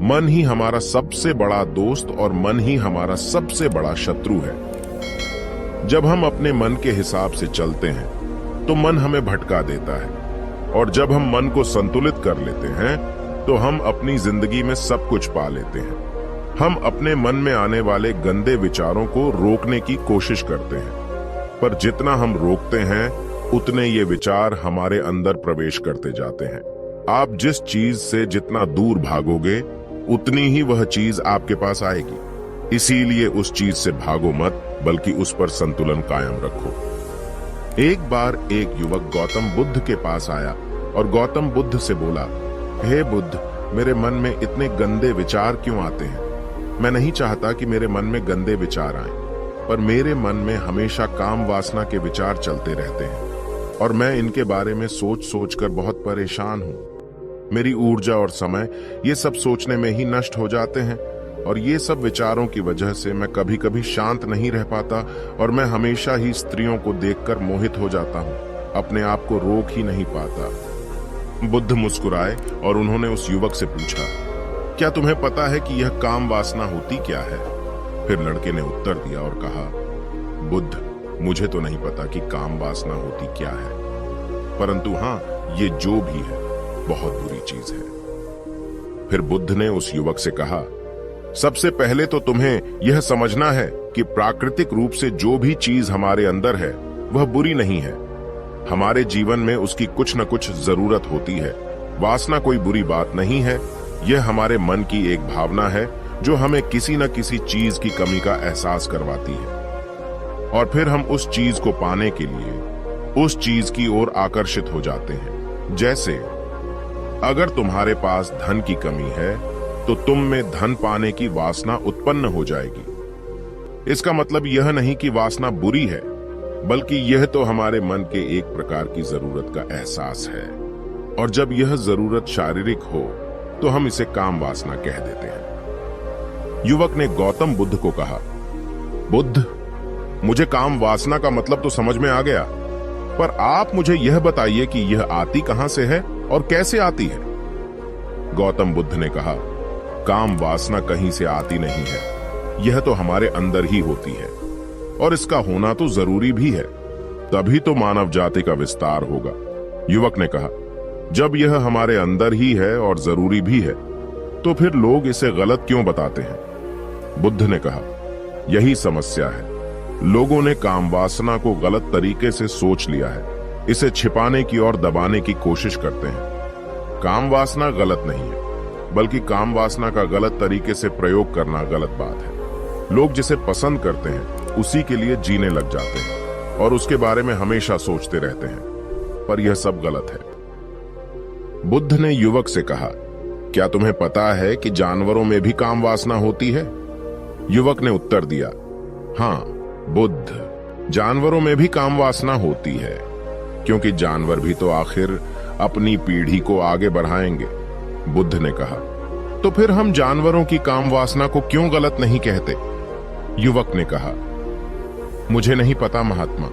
मन ही हमारा सबसे बड़ा दोस्त और मन ही हमारा सबसे बड़ा शत्रु है। जब हम अपने मन के हिसाब से चलते हैं तो मन हमें भटका देता है, और जब हम मन को संतुलित कर लेते हैं तो हम अपनी जिंदगी में सब कुछ पा लेते हैं। हम अपने मन में आने वाले गंदे विचारों को रोकने की कोशिश करते हैं, पर जितना हम रोकते हैं उतने ये विचार हमारे अंदर प्रवेश करते जाते हैं। आप जिस चीज से जितना दूर भागोगे उतनी ही वह चीज आपके पास आएगी। इसीलिए उस चीज से भागो मत, बल्कि उस पर संतुलन कायम रखो। एक बार एक युवक गौतम बुद्ध के पास आया और गौतम बुद्ध से बोला, हे बुद्ध, मेरे मन में इतने गंदे विचार क्यों आते हैं? मैं नहीं चाहता कि मेरे मन में गंदे विचार आएं, पर मेरे मन में हमेशा काम वासना के विचार चलते रहते हैं और मैं इनके बारे में सोच सोच कर बहुत परेशान हूं। मेरी ऊर्जा और समय ये सब सोचने में ही नष्ट हो जाते हैं, और ये सब विचारों की वजह से मैं कभी कभी शांत नहीं रह पाता और मैं हमेशा ही स्त्रियों को देखकर मोहित हो जाता हूँ, अपने आप को रोक ही नहीं पाता। बुद्ध मुस्कुराए और उन्होंने उस युवक से पूछा, क्या तुम्हें पता है कि यह काम वासना होती क्या है? फिर लड़के ने उत्तर दिया और कहा, बुद्ध, मुझे तो नहीं पता कि काम वासना होती क्या है, परंतु हाँ, ये जो भी है बहुत बुरी चीज है। फिर बुद्ध ने उस युवक से कहा, सबसे पहले तो तुम्हें यह समझना है कि प्राकृतिक रूप से जो भी चीज हमारे अंदर है वह बुरी नहीं है। हमारे जीवन में उसकी कुछ न कुछ जरूरत होती है। वासना कोई बुरी बात नहीं है, यह हमारे मन की एक भावना है जो हमें किसी न किसी चीज की कमी का एहसास करवाती है, और फिर हम उस चीज को पाने के लिए उस चीज की ओर आकर्षित हो जाते हैं। जैसे अगर तुम्हारे पास धन की कमी है तो तुम में धन पाने की वासना उत्पन्न हो जाएगी। इसका मतलब यह नहीं कि वासना बुरी है, बल्कि यह तो हमारे मन के एक प्रकार की जरूरत का एहसास है, और जब यह जरूरत शारीरिक हो तो हम इसे काम वासना कह देते हैं। युवक ने गौतम बुद्ध को कहा, बुद्ध, मुझे काम वासना का मतलब तो समझ में आ गया, पर आप मुझे यह बताइए कि यह आती कहां से है और कैसे आती है? गौतम बुद्ध ने कहा, काम वासना कहीं से आती नहीं है, यह तो हमारे अंदर ही होती है, और इसका होना तो जरूरी भी है, तभी तो मानव जाति का विस्तार होगा। युवक ने कहा, जब यह हमारे अंदर ही है और जरूरी भी है, तो फिर लोग इसे गलत क्यों बताते हैं? बुद्ध ने कहा, यही समस्या है। लोगों ने काम वासना को गलत तरीके से सोच लिया है, इसे छिपाने की और दबाने की कोशिश करते हैं। काम वासना गलत नहीं है, बल्कि काम वासना का गलत तरीके से प्रयोग करना गलत बात है। लोग जिसे पसंद करते हैं उसी के लिए जीने लग जाते हैं और उसके बारे में हमेशा सोचते रहते हैं, पर यह सब गलत है। बुद्ध ने युवक से कहा, क्या तुम्हें पता है कि जानवरों में भी काम वासना होती है? युवक ने उत्तर दिया, हाँ बुद्ध, जानवरों में भी काम वासना होती है, क्योंकि जानवर भी तो आखिर अपनी पीढ़ी को आगे बढ़ाएंगे। बुद्ध ने कहा, तो फिर हम जानवरों की काम वासना को क्यों गलत नहीं कहते? युवक ने कहा, मुझे नहीं पता महात्मा,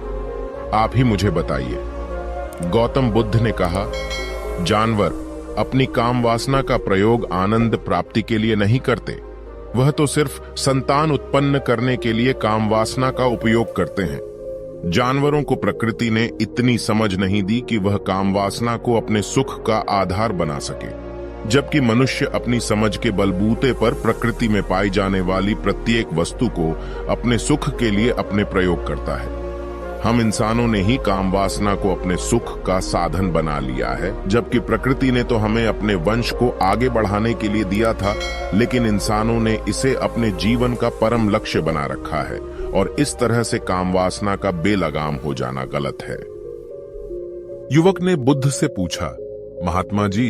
आप ही मुझे बताइए। गौतम बुद्ध ने कहा, जानवर अपनी काम वासना का प्रयोग आनंद प्राप्ति के लिए नहीं करते, वह तो सिर्फ संतान उत्पन्न करने के लिए काम वासना का उपयोग करते हैं। जानवरों को प्रकृति ने इतनी समझ नहीं दी कि वह काम वासना को अपने सुख का आधार बना सके, जबकि मनुष्य अपनी समझ के बलबूते पर प्रकृति में पाई जाने वाली प्रत्येक वस्तु को अपने सुख के लिए अपने प्रयोग करता है। हम इंसानों ने ही काम वासना को अपने सुख का साधन बना लिया है, जबकि प्रकृति ने तो हमें अपने वंश को आगे बढ़ाने के लिए दिया था, लेकिन इंसानों ने इसे अपने जीवन का परम लक्ष्य बना रखा है, और इस तरह से काम वासना का बेलगाम हो जाना गलत है। युवक ने बुद्ध से पूछा, महात्मा जी,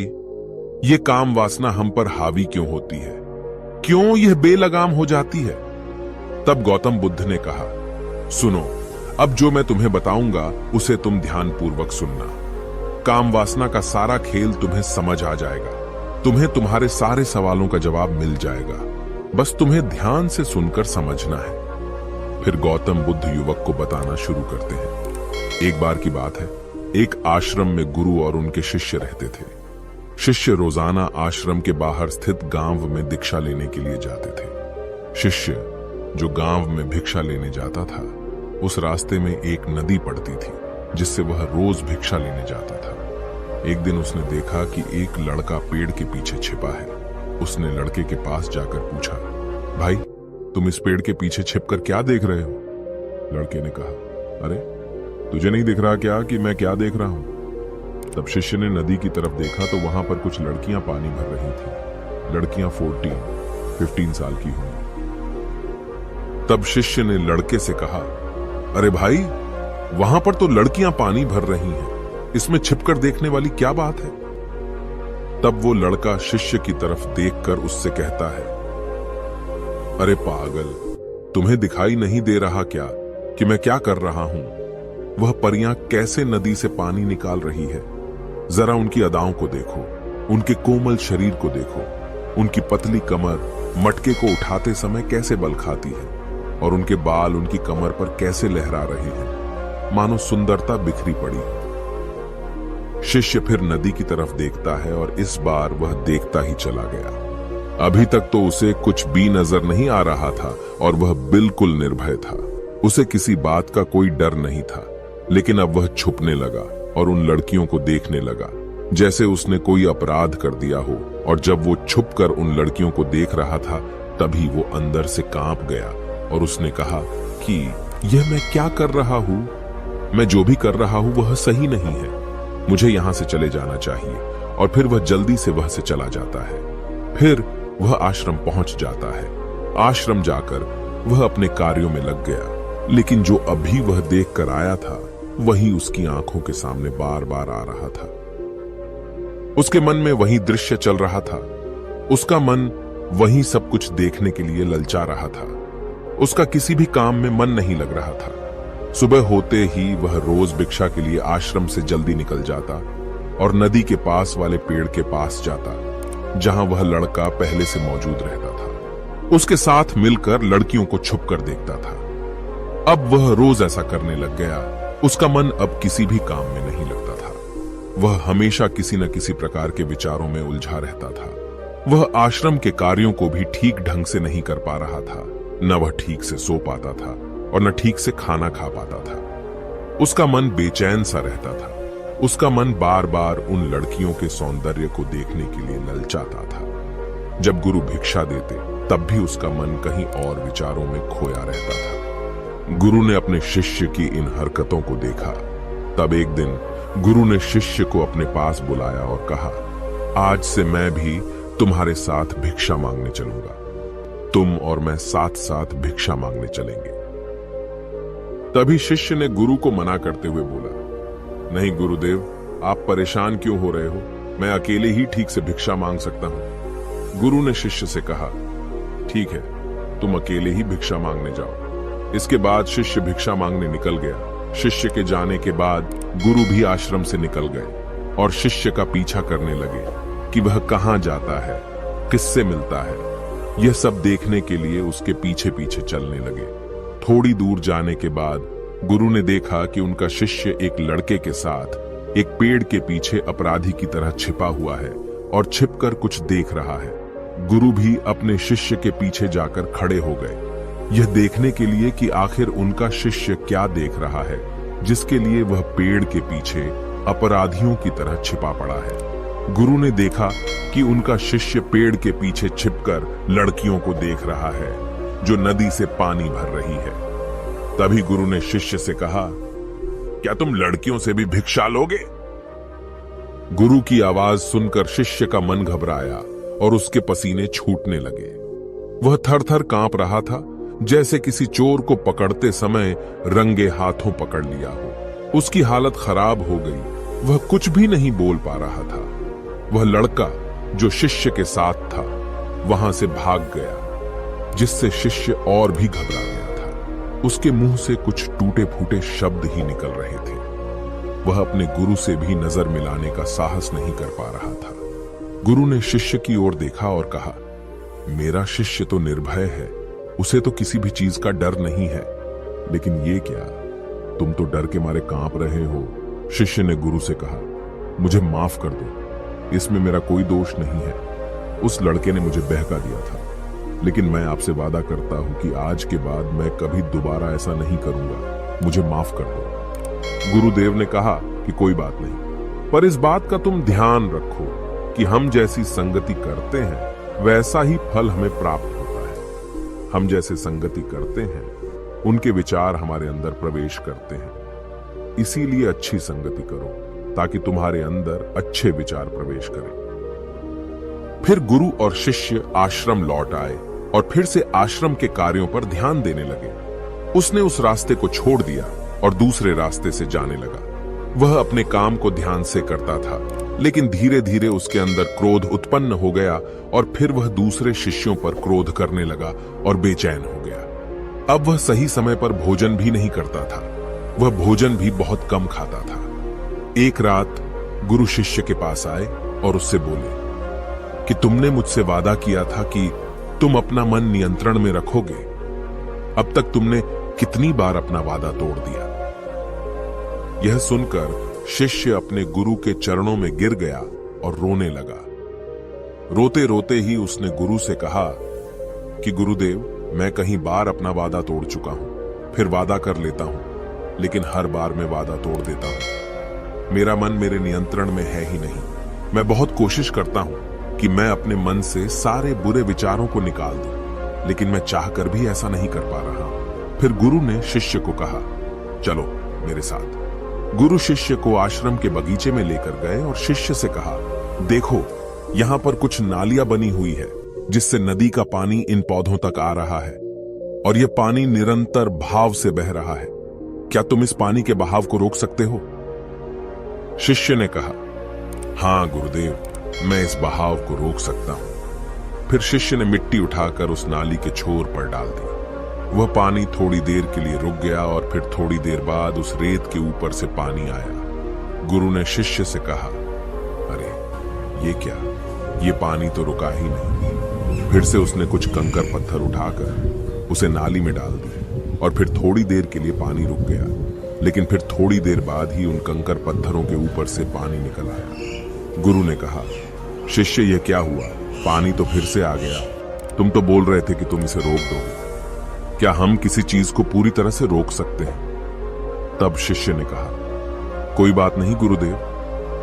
ये काम वासना हम पर हावी क्यों होती है? क्यों यह बेलगाम हो जाती है? तब गौतम बुद्ध ने कहा, सुनो, अब जो मैं तुम्हें बताऊंगा उसे तुम ध्यानपूर्वक सुनना। काम वासना का सारा खेल तुम्हें समझ आ जाएगा, तुम्हें तुम्हारे सारे सवालों का जवाब मिल जाएगा, बस तुम्हें ध्यान से सुनकर समझना है। फिर गौतम बुद्ध युवक को बताना शुरू करते हैं। एक बार की बात है, एक आश्रम में गुरु और उनके शिष्य रहते थे। शिष्य रोजाना आश्रम के बाहर स्थित गांव में दीक्षा लेने के लिए जाते थे। शिष्य जो गांव में भिक्षा लेने जाता था, उस रास्ते में एक नदी पड़ती थी जिससे वह रोज भिक्षा लेने जाता था। एक दिन उसने देखा कि एक लड़का पेड़ के पीछे छिपा है। उसने लड़के के पास जाकर पूछा, भाई तुम इस पेड़ के पीछे छिपकर क्या देख रहे हो? लड़के ने कहा, अरे तुझे नहीं दिख रहा क्या कि मैं क्या देख रहा हूं? तब शिष्य ने नदी की तरफ देखा तो वहां पर कुछ लड़कियां पानी भर रही थी। लड़कियां 15 साल की होंगी। तब शिष्य ने लड़के से कहा, अरे भाई वहां पर तो लड़कियां पानी भर रही हैं, इसमें छिपकर देखने वाली क्या बात है? तब वो लड़का शिष्य की तरफ देखकर उससे कहता है, अरे पागल, तुम्हें दिखाई नहीं दे रहा क्या कि मैं क्या कर रहा हूं? वह परियां कैसे नदी से पानी निकाल रही है। जरा उनकी अदाओं को देखो, उनके कोमल शरीर को देखो, उनकी पतली कमर मटके को उठाते समय कैसे बल खाती है और उनके बाल उनकी कमर पर कैसे लहरा रहे हैं, मानो सुंदरता बिखरी पड़ी है। शिष्य फिर नदी की तरफ देखता है और इस बार वह देखता ही चला गया। अभी तक तो उसे कुछ भी नजर नहीं आ रहा था और वह बिल्कुल निर्भय था। उसे किसी बात का कोई डर नहीं था, लेकिन अब वह छुपने लगा और उन लड़कियों को देखने लगा जैसे उसने कोई अपराध कर दिया हो। और जब वो छुपकर उन लड़कियों को देख रहा था, तभी वो अंदर से कांप गया और उसने कहा कि यह मैं क्या कर रहा हूं? मैं जो भी कर रहा हूं वह सही नहीं है, मुझे यहां से चले जाना चाहिए। और फिर वह जल्दी से वह से चला जाता है। फिर वह आश्रम पहुंच जाता है। आश्रम जाकर वह अपने कार्यों में लग गया, लेकिन जो अभी वह देख कर आया था वही उसकी आंखों के सामने बार बार आ रहा था। उसके मन में वही दृश्य चल रहा था। उसका मन वही सब कुछ देखने के लिए ललचा रहा था। उसका किसी भी काम में मन नहीं लग रहा था। सुबह होते ही वह रोज भिक्षा के लिए आश्रम से जल्दी निकल जाता और नदी के पास वाले पेड़ के पास जाता, जहां वह लड़का पहले से मौजूद रहता था। उसके साथ मिलकर लड़कियों को छुपकर देखता था। अब वह रोज ऐसा करने लग गया। उसका मन अब किसी भी काम में नहीं लगता था। वह हमेशा किसी न किसी प्रकार के विचारों में उलझा रहता था। वह आश्रम के कार्यों को भी ठीक ढंग से नहीं कर पा रहा था। न वह ठीक से सो पाता था और न ठीक से खाना खा पाता था। उसका मन बेचैन सा रहता था। उसका मन बार बार उन लड़कियों के सौंदर्य को देखने के लिए ललचाता था। जब गुरु भिक्षा देते तब भी उसका मन कहीं और विचारों में खोया रहता था। गुरु ने अपने शिष्य की इन हरकतों को देखा। तब एक दिन गुरु ने शिष्य को अपने पास बुलाया और कहा, आज से मैं भी तुम्हारे साथ भिक्षा मांगने चलूंगा। तुम और मैं साथ साथ भिक्षा मांगने चलेंगे। तभी शिष्य ने गुरु को मना करते हुए बोला, नहीं गुरुदेव, आप परेशान क्यों हो रहे हो? मैं अकेले ही ठीक से भिक्षा मांग सकता हूं। गुरु ने शिष्य से कहा, ठीक है, तुम अकेले ही भिक्षा मांगने जाओ। इसके बाद शिष्य भिक्षा मांगने निकल गया। शिष्य के जाने के बाद गुरु भी आश्रम से निकल गए और शिष्य का पीछा करने लगे कि वह कहां जाता है, किससे मिलता है। यह सब देखने के लिए उसके पीछे पीछे चलने लगे। थोड़ी दूर जाने के बाद गुरु ने देखा कि उनका शिष्य एक लड़के के साथ एक पेड़ के पीछे अपराधी की तरह छिपा हुआ है और छिपकर कुछ देख रहा है। गुरु भी अपने शिष्य के पीछे जाकर खड़े हो गए, यह देखने के लिए कि आखिर उनका शिष्य क्या देख रहा है, जिसके लिए वह पेड़ के पीछे अपराधियों की तरह छिपा पड़ा है। गुरु ने देखा कि उनका शिष्य पेड़ के पीछे छिपकर लड़कियों को देख रहा है जो नदी से पानी भर रही है। तभी गुरु ने शिष्य से कहा, क्या तुम लड़कियों से भी भिक्षा लोगे? गुरु की आवाज सुनकर शिष्य का मन घबराया और उसके पसीने छूटने लगे। वह थर थर कांप रहा था, जैसे किसी चोर को पकड़ते समय रंगे हाथों पकड़ लिया हो। उसकी हालत खराब हो गई। वह कुछ भी नहीं बोल पा रहा था। वह लड़का जो शिष्य के साथ था वहां से भाग गया, जिससे शिष्य और भी घबरा गया था। उसके मुंह से कुछ टूटे फूटे शब्द ही निकल रहे थे। वह अपने गुरु से भी नजर मिलाने का साहस नहीं कर पा रहा था। गुरु ने शिष्य की ओर देखा और कहा, मेरा शिष्य तो निर्भय है, उसे तो किसी भी चीज का डर नहीं है, लेकिन ये क्या, तुम तो डर के मारे कांप रहे हो। शिष्य ने गुरु से कहा, मुझे माफ कर दो, इसमें मेरा कोई दोष नहीं है। उस लड़के ने मुझे बहका दिया था, लेकिन मैं आपसे वादा करता हूं कि आज के बाद मैं कभी दोबारा ऐसा नहीं करूंगा। मुझे माफ कर दो। गुरुदेव ने कहा कि कोई बात नहीं, पर इस बात का तुम ध्यान रखो कि हम जैसी संगति करते हैं वैसा ही फल हमें प्राप्त होता है। हम जैसे संगति करते हैं उनके विचार हमारे अंदर प्रवेश करते हैं। इसीलिए अच्छी संगति करो ताकि तुम्हारे अंदर अच्छे विचार प्रवेश करें। फिर गुरु और शिष्य आश्रम लौट आए और फिर से आश्रम के कार्यों पर ध्यान देने लगे। उसने उस रास्ते को छोड़ दिया और दूसरे रास्ते से जाने लगा। वह अपने काम को ध्यान से करता था, लेकिन धीरे धीरे उसके अंदर क्रोध उत्पन्न हो गया और फिर वह दूसरे शिष्यों पर क्रोध करने लगा और बेचैन हो गया। अब वह सही समय पर भोजन भी नहीं करता था। वह भोजन भी बहुत कम खाता था। एक रात गुरु शिष्य के पास आए और उससे बोले कि तुमने मुझसे वादा किया था कि तुम अपना मन नियंत्रण में रखोगे। अब तक तुमने कितनी बार अपना वादा तोड़ दिया। यह सुनकर शिष्य अपने गुरु के चरणों में गिर गया और रोने लगा। रोते रोते ही उसने गुरु से कहा कि गुरुदेव, मैं कई बार अपना वादा तोड़ चुका हूं, फिर वादा कर लेता हूं, लेकिन हर बार मैं वादा तोड़ देता हूं। मेरा मन मेरे नियंत्रण में है ही नहीं। मैं बहुत कोशिश करता हूं कि मैं अपने मन से सारे बुरे विचारों को निकाल दूं, लेकिन मैं चाहकर भी ऐसा नहीं कर पा रहा हूं। फिर गुरु ने शिष्य को कहा, चलो मेरे साथ। गुरु शिष्य को आश्रम के बगीचे में लेकर गए और शिष्य से कहा, देखो यहां पर कुछ नालियां बनी हुई है जिससे नदी का पानी इन पौधों तक आ रहा है और यह पानी निरंतर बहाव से बह रहा है। क्या तुम इस पानी के बहाव को रोक सकते हो? शिष्य ने कहा, हां गुरुदेव, मैं इस बहाव को रोक सकता हूं। फिर शिष्य ने मिट्टी उठाकर उस नाली के छोर पर डाल दी। वह पानी थोड़ी देर के लिए रुक गया और फिर थोड़ी देर बाद उस रेत के ऊपर से पानी आया। गुरु ने शिष्य से कहा, अरे ये क्या, ये पानी तो रुका ही नहीं। फिर से उसने कुछ कंकर पत्थर उठाकर उसे नाली में डाल दिए और फिर थोड़ी देर के लिए पानी रुक गया, लेकिन फिर थोड़ी देर बाद ही उन कंकर पत्थरों के ऊपर से पानी निकल आया। गुरु ने कहा, शिष्य ये क्या हुआ? पानी तो फिर से आ गया। तुम तो बोल रहे थे कि तुम इसे रोक दोगे। क्या हम किसी चीज को पूरी तरह से रोक सकते हैं? तब शिष्य ने कहा, कोई बात नहीं गुरुदेव,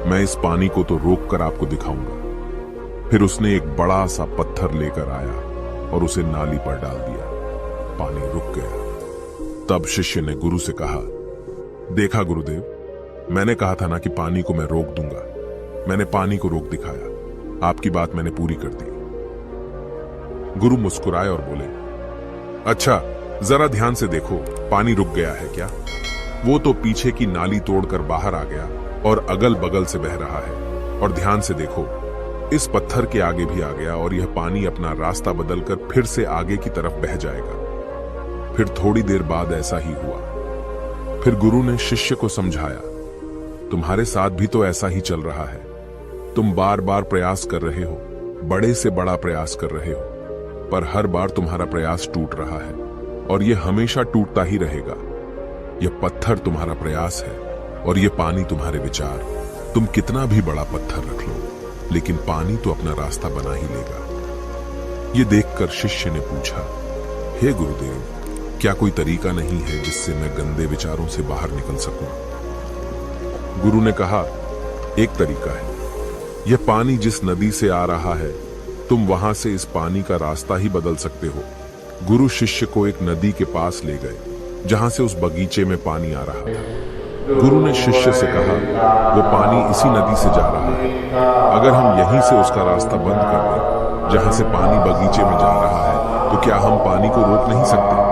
मैं इस पानी को तो रोक कर आपको दिखाऊंगा। फिर उसने एक बड़ा सा पत्थर लेकर आया और उसे नाली पर डाल दिया। पानी रुक गया। तब शिष्य ने गुरु से कहा, देखा गुरुदेव, मैंने कहा था ना कि पानी को मैं रोक दूंगा। मैंने पानी को रोक दिखाया। आपकी बात मैंने पूरी कर दी। गुरु मुस्कुराए और बोले, अच्छा जरा ध्यान से देखो, पानी रुक गया है क्या? वो तो पीछे की नाली तोड़कर बाहर आ गया और अगल बगल से बह रहा है। और ध्यान से देखो, इस पत्थर के आगे भी आ गया और यह पानी अपना रास्ता बदलकर फिर से आगे की तरफ बह जाएगा। फिर थोड़ी देर बाद ऐसा ही हुआ। फिर गुरु ने शिष्य को समझाया, तुम्हारे साथ भी तो ऐसा ही चल रहा है। तुम बार बार प्रयास कर रहे हो, बड़े से बड़ा प्रयास कर रहे हो, पर हर बार तुम्हारा प्रयास टूट रहा है और यह हमेशा टूटता ही रहेगा। यह पत्थर तुम्हारा प्रयास है और यह पानी तुम्हारे विचार। तुम कितना भी बड़ा पत्थर रख लो, लेकिन पानी तो अपना रास्ता बना ही लेगा। यह देखकर शिष्य ने पूछा, हे गुरुदेव, क्या कोई तरीका नहीं है जिससे मैं गंदे विचारों से बाहर निकल सकूं? गुरु ने कहा, एक तरीका है। यह पानी जिस नदी से आ रहा है, तुम वहां से इस पानी का रास्ता ही बदल सकते हो। गुरु शिष्य को एक नदी के पास ले गए जहां से उस बगीचे में पानी आ रहा था। गुरु ने शिष्य से कहा, वो पानी इसी नदी से जा रहा है। अगर हम यहीं से उसका रास्ता बंद कर दें जहां से पानी बगीचे में जा रहा है, तो क्या हम पानी को रोक नहीं सकते?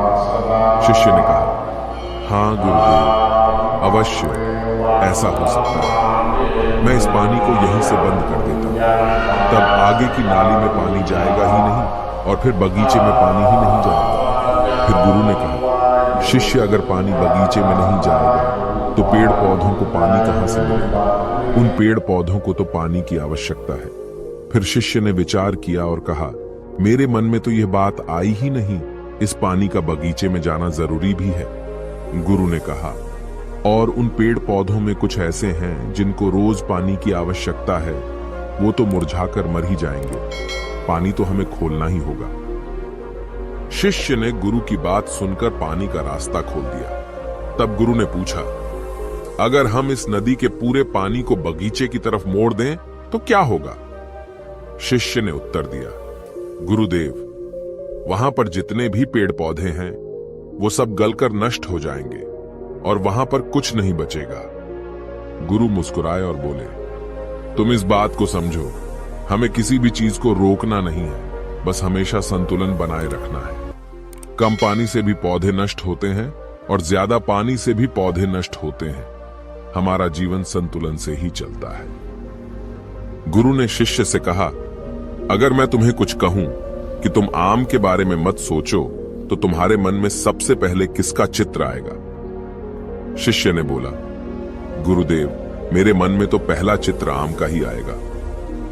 शिष्य ने कहा, हाँ गुरुदेव, अवश्य ऐसा हो सकता है। मैं इस पानी को यहीं से बंद कर देता हूं। तब आगे की नाली में पानी जाएगा ही नहीं और फिर बगीचे में पानी ही नहीं जाएगा। फिर गुरु ने कहा, शिष्य अगर पानी बगीचे में नहीं जाएगा तो पेड़ पौधों को पानी कहां से मिलेगा? उन पेड़ पौधों को तो पानी की आवश्यकता है। फिर शिष्य ने विचार किया और कहा, मेरे मन में तो यह बात आई ही नहीं, इस पानी का बगीचे में जाना जरूरी भी है। गुरु ने कहा, और उन पेड़ पौधों में कुछ ऐसे हैं जिनको रोज पानी की आवश्यकता है, वो तो मुरझाकर मर ही जाएंगे। पानी तो हमें खोलना ही होगा। शिष्य ने गुरु की बात सुनकर पानी का रास्ता खोल दिया। तब गुरु ने पूछा, अगर हम इस नदी के पूरे पानी को बगीचे की तरफ मोड़ दें तो क्या होगा? शिष्य ने उत्तर दिया, गुरुदेव, वहां पर जितने भी पेड़ पौधे हैं वो सब गलकर नष्ट हो जाएंगे और वहां पर कुछ नहीं बचेगा। गुरु मुस्कुराए और बोले, तुम इस बात को समझो, हमें किसी भी चीज को रोकना नहीं है, बस हमेशा संतुलन बनाए रखना है। कम पानी से भी पौधे नष्ट होते हैं और ज्यादा पानी से भी पौधे नष्ट होते हैं। हमारा जीवन संतुलन से ही चलता है। गुरु ने शिष्य से कहा, अगर मैं तुम्हें कुछ कहूं कि तुम आम के बारे में मत सोचो तो तुम्हारे मन में सबसे पहले किसका चित्र आएगा? शिष्य ने बोला, गुरुदेव, मेरे मन में तो पहला चित्र आम का ही आएगा।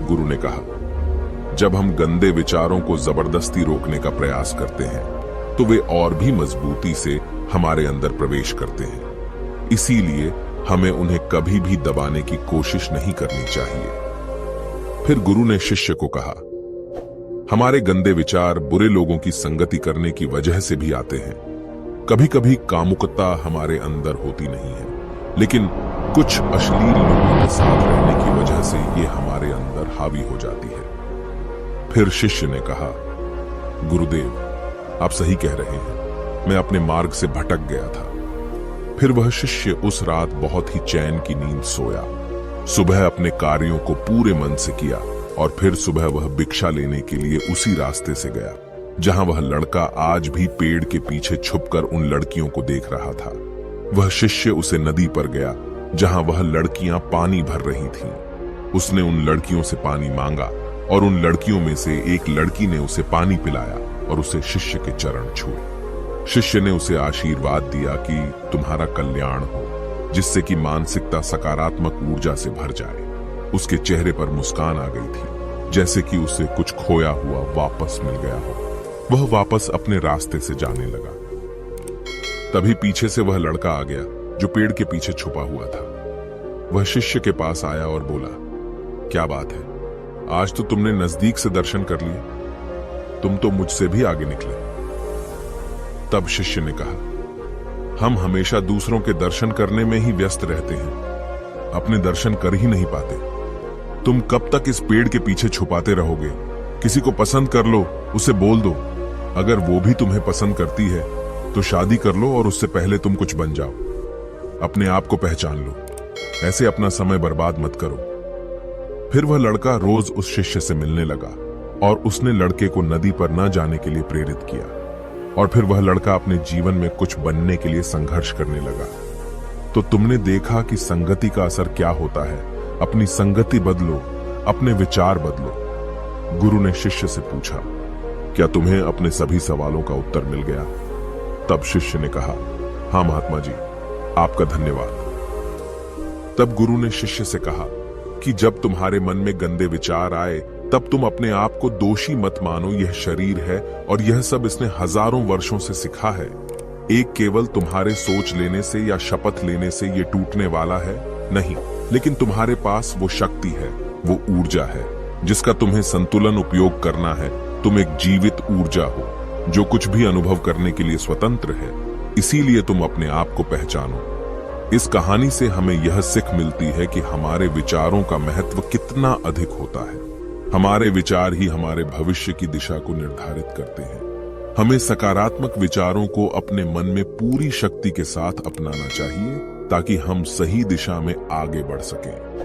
गुरु ने कहा, जब हम गंदे विचारों को जबरदस्ती रोकने का प्रयास करते हैं तो वे और भी मजबूती से हमारे अंदर प्रवेश करते हैं। इसीलिए हमें उन्हें कभी भी दबाने की कोशिश नहीं करनी चाहिए। फिर गुरु ने शिष्य को कहा, हमारे गंदे विचार बुरे लोगों की संगति करने की वजह से भी आते हैं। कभी कभी कामुकता हमारे अंदर होती नहीं है, लेकिन कुछ अश्लील लोगों के साथ रहने की वजह से ये हमारे अंदर हावी हो जाती है। फिर शिष्य ने कहा, गुरुदेव, आप सही कह रहे हैं, मैं अपने मार्ग से भटक गया था। फिर वह शिष्य उस रात बहुत ही चैन की नींद सोया। सुबह अपने कार्यों को पूरे मन से किया और फिर सुबह वह भिक्षा लेने के लिए उसी रास्ते से गया जहां वह लड़का आज भी पेड़ के पीछे छुपकर उन लड़कियों को देख रहा था। वह शिष्य उसे नदी पर गया जहां वह लड़कियां पानी भर रही थीं। उसने उन लड़कियों से पानी मांगा और उन लड़कियों में से एक लड़की ने उसे पानी पिलाया और उसे शिष्य के चरण छुए। शिष्य ने उसे आशीर्वाद दिया कि तुम्हारा कल्याण हो, जिससे कि मानसिकता सकारात्मक ऊर्जा से भर जाए। उसके चेहरे पर मुस्कान आ गई थी, जैसे कि उसे कुछ खोया हुआ वापस मिल गया हो। वह वापस अपने रास्ते से जाने लगा। तभी पीछे से वह लड़का आ गया जो पेड़ के पीछे छुपा हुआ था। वह शिष्य के पास आया और बोला, क्या बात है, आज तो तुमने नजदीक से दर्शन कर लिए, तुम तो मुझसे भी आगे निकले। तब शिष्य ने कहा, हम हमेशा दूसरों के दर्शन करने में ही व्यस्त रहते हैं, अपने दर्शन कर ही नहीं पाते। तुम कब तक इस पेड़ के पीछे छुपाते रहोगे? किसी को पसंद कर लो, उसे बोल दो। अगर वो भी तुम्हें पसंद करती है तो शादी कर लो और उससे पहले तुम कुछ बन जाओ। अपने आप को पहचान लो, ऐसे अपना समय बर्बाद मत करो। फिर वह लड़का रोज उस शिष्य से मिलने लगा और उसने लड़के को नदी पर न जाने के लिए प्रेरित किया। और फिर वह लड़का अपने जीवन में कुछ बनने के लिए संघर्ष करने लगा। तो तुमने देखा कि संगति का असर क्या होता है। अपनी संगति बदलो, अपने विचार बदलो। गुरु ने शिष्य से पूछा, क्या तुम्हें अपने सभी सवालों का उत्तर मिल गया? तब शिष्य ने कहा, हाँ महात्मा जी, आपका धन्यवाद। तब गुरु ने शिष्य से कहा कि जब तुम्हारे मन में गंदे विचार आए तब तुम अपने आप को दोषी मत मानो। यह शरीर है और यह सब इसने हजारों वर्षों से सिखा है। एक केवल तुम्हारे सोच लेने से या शपथ लेने से ये टूटने वाला है नहीं, लेकिन तुम्हारे पास वो शक्ति है, वो ऊर्जा है जिसका तुम्हें संतुलन उपयोग करना है। तुम एक जीवित ऊर्जा हो जो कुछ भी अनुभव करने के लिए स्वतंत्र है। इसीलिए तुम अपने आप को पहचानो। इस कहानी से हमें यह सीख मिलती है कि हमारे विचारों का महत्व कितना अधिक होता है। हमारे विचार ही हमारे भविष्य की दिशा को निर्धारित करते हैं। हमें सकारात्मक विचारों को अपने मन में पूरी शक्ति के साथ अपनाना चाहिए ताकि हम सही दिशा में आगे बढ़ सकें।